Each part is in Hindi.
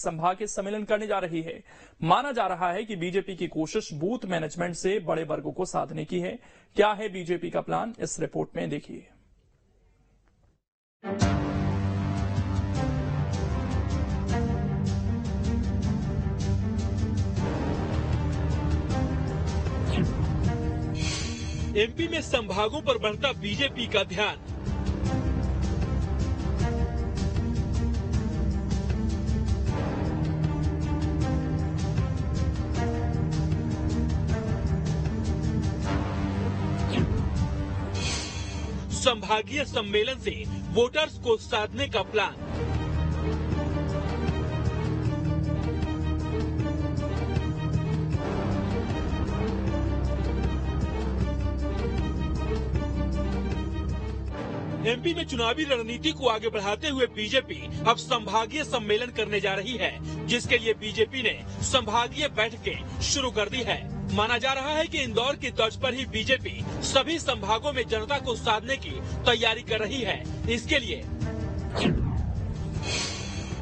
संभागीय सम्मेलन करने जा रही है। माना जा रहा है कि बीजेपी की कोशिश बूथ मैनेजमेंट से बड़े वर्गों को साधने की है। क्या है बीजेपी का प्लान, इस रिपोर्ट में देखिए। एमपी में संभागों पर बढ़ता बीजेपी का ध्यान। संभागीय सम्मेलन से वोटर्स को साधने का प्लान। एमपी में चुनावी रणनीति को आगे बढ़ाते हुए बीजेपी अब संभागीय सम्मेलन करने जा रही है, जिसके लिए बीजेपी ने संभागीय बैठकें शुरू कर दी है। माना जा रहा है कि इंदौर की तर्ज पर ही बीजेपी सभी संभागों में जनता को साधने की तैयारी कर रही है। इसके लिए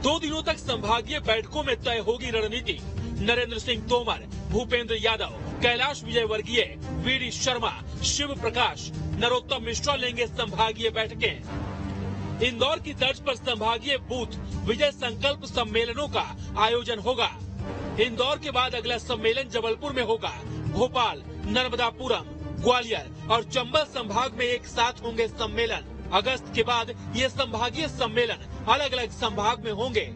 2 दिनों तक संभागीय बैठकों में तय होगी रणनीति। नरेंद्र सिंह तोमर, भूपेंद्र यादव, कैलाश विजयवर्गीय, वीडी शर्मा, शिव प्रकाश, नरोत्तम मिश्रा लेंगे संभागीय बैठकें। इंदौर की तर्ज पर संभागीय बूथ विजय संकल्प सम्मेलनों का आयोजन होगा। इंदौर के बाद अगला सम्मेलन जबलपुर में होगा। भोपाल, नर्मदापुरम, ग्वालियर और चंबल संभाग में एक साथ होंगे सम्मेलन। अगस्त के बाद ये संभागीय सम्मेलन अलग अलग संभाग में होंगे।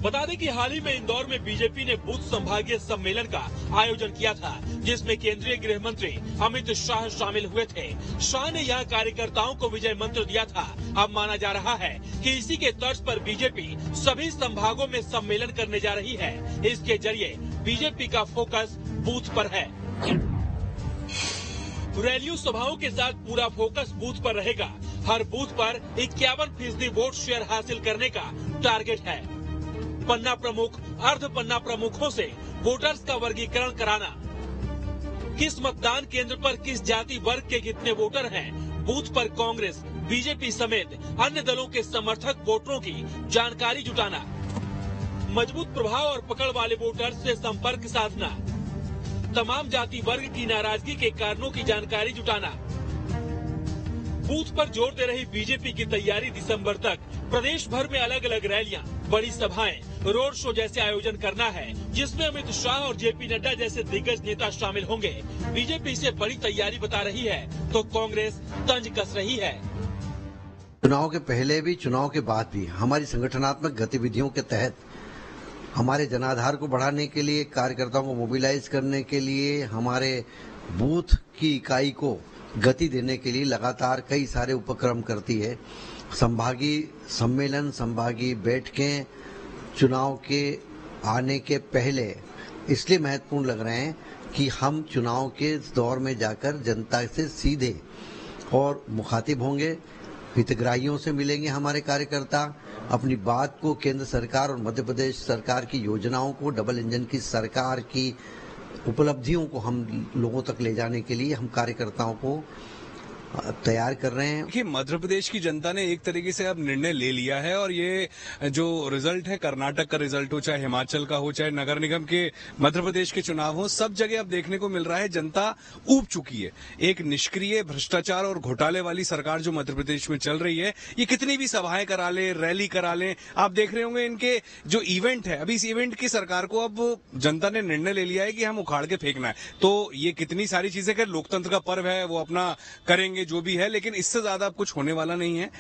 बता दें कि हाल ही में इंदौर में बीजेपी ने बूथ संभागीय सम्मेलन का आयोजन किया था, जिसमें केंद्रीय गृह मंत्री अमित शाह शामिल हुए थे। शाह ने यहाँ कार्यकर्ताओं को विजय मंत्र दिया था। अब माना जा रहा है कि इसी के तर्ज पर बीजेपी सभी संभागों में सम्मेलन करने जा रही है। इसके जरिए बीजेपी का फोकस बूथ पर है। रैलियों सभाओं के साथ पूरा फोकस बूथ पर रहेगा। हर बूथ पर 51% वोट शेयर हासिल करने का टारगेट है। पन्ना प्रमुख, अर्ध पन्ना प्रमुखों से वोटर्स का वर्गीकरण कराना, किस मतदान केंद्र पर किस जाति वर्ग के कितने वोटर हैं, बूथ पर कांग्रेस, बीजेपी समेत अन्य दलों के समर्थक वोटरों की जानकारी जुटाना, मजबूत प्रभाव और पकड़ वाले वोटर्स से संपर्क साधना, तमाम जाति वर्ग की नाराजगी के कारणों की जानकारी जुटाना। बूथ पर जोर दे रही बीजेपी की तैयारी दिसंबर तक प्रदेश भर में अलग अलग रैलियां, बड़ी सभाएं, रोड शो जैसे आयोजन करना है, जिसमें अमित शाह और जेपी नड्डा जैसे दिग्गज नेता शामिल होंगे। बीजेपी इसे बड़ी तैयारी बता रही है तो कांग्रेस तंज कस रही है। चुनाव के पहले भी, चुनाव के बाद भी हमारी संगठनात्मक गतिविधियों के तहत हमारे जनाधार को बढ़ाने के लिए, कार्यकर्ताओं को मोबिलाइज करने के लिए, हमारे बूथ की इकाई को गति देने के लिए लगातार कई सारे उपक्रम करती है। संभागीय सम्मेलन, संभागीय बैठकें चुनाव के आने के पहले इसलिए महत्वपूर्ण लग रहे हैं कि हम चुनाव के दौर में जाकर जनता से सीधे और मुखातिब होंगे, हितग्राहियों से मिलेंगे। हमारे कार्यकर्ता अपनी बात को केंद्र सरकार और मध्य प्रदेश सरकार की योजनाओं को, डबल इंजन की सरकार की उपलब्धियों को हम लोगों तक ले जाने के लिए हम कार्यकर्ताओं को तैयार कर रहे हैं। देखिए, मध्य प्रदेश की जनता ने एक तरीके से अब निर्णय ले लिया है और ये जो रिजल्ट है, कर्नाटक का रिजल्ट हो, चाहे हिमाचल का हो, चाहे नगर निगम के मध्य प्रदेश के चुनाव हो, सब जगह अब देखने को मिल रहा है जनता ऊब चुकी है। एक निष्क्रिय, भ्रष्टाचार और घोटाले वाली सरकार जो मध्य प्रदेश में चल रही है, ये कितनी भी सभाएं करा ले, रैली करा ले, आप देख रहे होंगे इनके जो इवेंट है, अभी इस इवेंट की सरकार को अब जनता ने निर्णय ले लिया है कि हम उखाड़ के फेंकना है। तो ये कितनी सारी चीजें कर, लोकतंत्र का पर्व है, वो अपना करेंगे जो भी है, लेकिन इससे ज्यादा अब कुछ होने वाला नहीं है।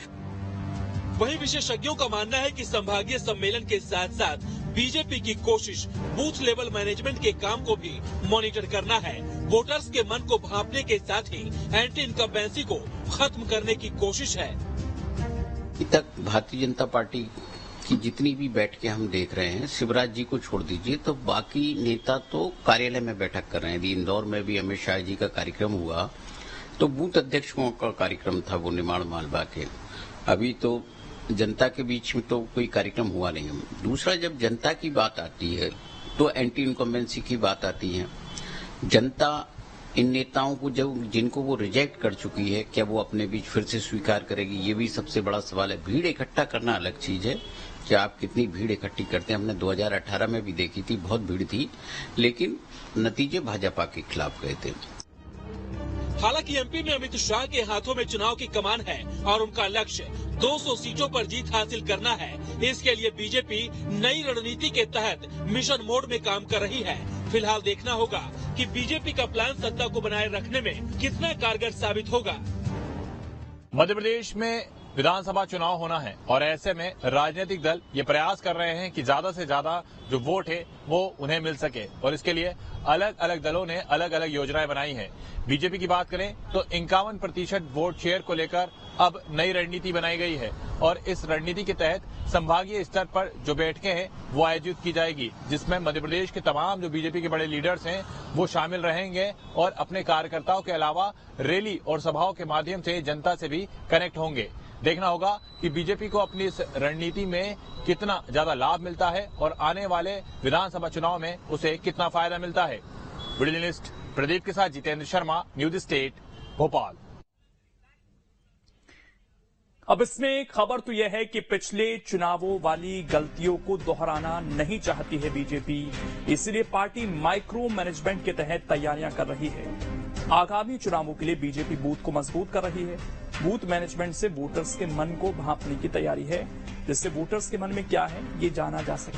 वहीं विशेषज्ञों का मानना है कि संभागीय सम्मेलन के साथ साथ बीजेपी की कोशिश बूथ लेवल मैनेजमेंट के काम को भी मॉनिटर करना है। वोटर्स के मन को भांपने के साथ ही एंटी इनकम्बेंसी को खत्म करने की कोशिश है। अभी तक भारतीय जनता पार्टी की जितनी भी बैठकें हम देख रहे हैं, शिवराज जी को छोड़ दीजिए तो बाकी नेता तो कार्यालय में बैठक कर रहे हैं। इंदौर में भी अमित शाह जी का कार्यक्रम हुआ तो बूथ अध्यक्षों का कार्यक्रम था, वो निमाड़ मालवा के। अभी तो जनता के बीच में तो कोई कार्यक्रम हुआ नहीं। दूसरा, जब जनता की बात आती है तो एंटी इनकम्बेंसी की बात आती है। जनता इन नेताओं को जिनको वो रिजेक्ट कर चुकी है, क्या वो अपने बीच फिर से स्वीकार करेगी, ये भी सबसे बड़ा सवाल है। भीड़ इकट्ठा करना अलग चीज है, कि आप कितनी भीड़ इकट्ठी करते हैं। हमने 2018 में भी देखी थी, बहुत भीड़ थी, लेकिन नतीजे भाजपा के खिलाफ गए थे। हालांकि एमपी में अमित शाह के हाथों में चुनाव की कमान है और उनका लक्ष्य 200 सीटों पर जीत हासिल करना है। इसके लिए बीजेपी नई रणनीति के तहत मिशन मोड में काम कर रही है। फिलहाल देखना होगा कि बीजेपी का प्लान सत्ता को बनाए रखने में कितना कारगर साबित होगा। मध्य प्रदेश में विधानसभा चुनाव होना है और ऐसे में राजनीतिक दल ये प्रयास कर रहे हैं कि ज्यादा से ज्यादा जो वोट है वो उन्हें मिल सके और इसके लिए अलग अलग दलों ने अलग अलग योजनाएं बनाई हैं। बीजेपी की बात करें तो 51% वोट शेयर को लेकर अब नई रणनीति बनाई गई है और इस रणनीति के तहत संभागीय स्तर पर जो बैठकें हैं वो आयोजित की जाएगी, जिसमें मध्य प्रदेश के तमाम जो बीजेपी के बड़े लीडर्स हैं वो शामिल रहेंगे और अपने कार्यकर्ताओं के अलावा रैली और सभाओं के माध्यम से जनता से भी कनेक्ट होंगे। देखना होगा कि बीजेपी को अपनी इस रणनीति में कितना ज्यादा लाभ मिलता है और आने वाले विधानसभा चुनाव में उसे कितना फायदा मिलता है। वीडियो जर्नलिस्ट प्रदीप के साथ जितेंद्र शर्मा, न्यूज स्टेट, भोपाल। अब इसमें खबर तो यह है कि पिछले चुनावों वाली गलतियों को दोहराना नहीं चाहती है बीजेपी, इसलिए पार्टी माइक्रो मैनेजमेंट के तहत तैयारियां कर रही है। आगामी चुनावों के लिए बीजेपी बूथ को मजबूत कर रही है। बूथ मैनेजमेंट से वोटर्स के मन को भांपने की तैयारी है, जिससे वोटर्स के मन में क्या है ये जाना जा सके।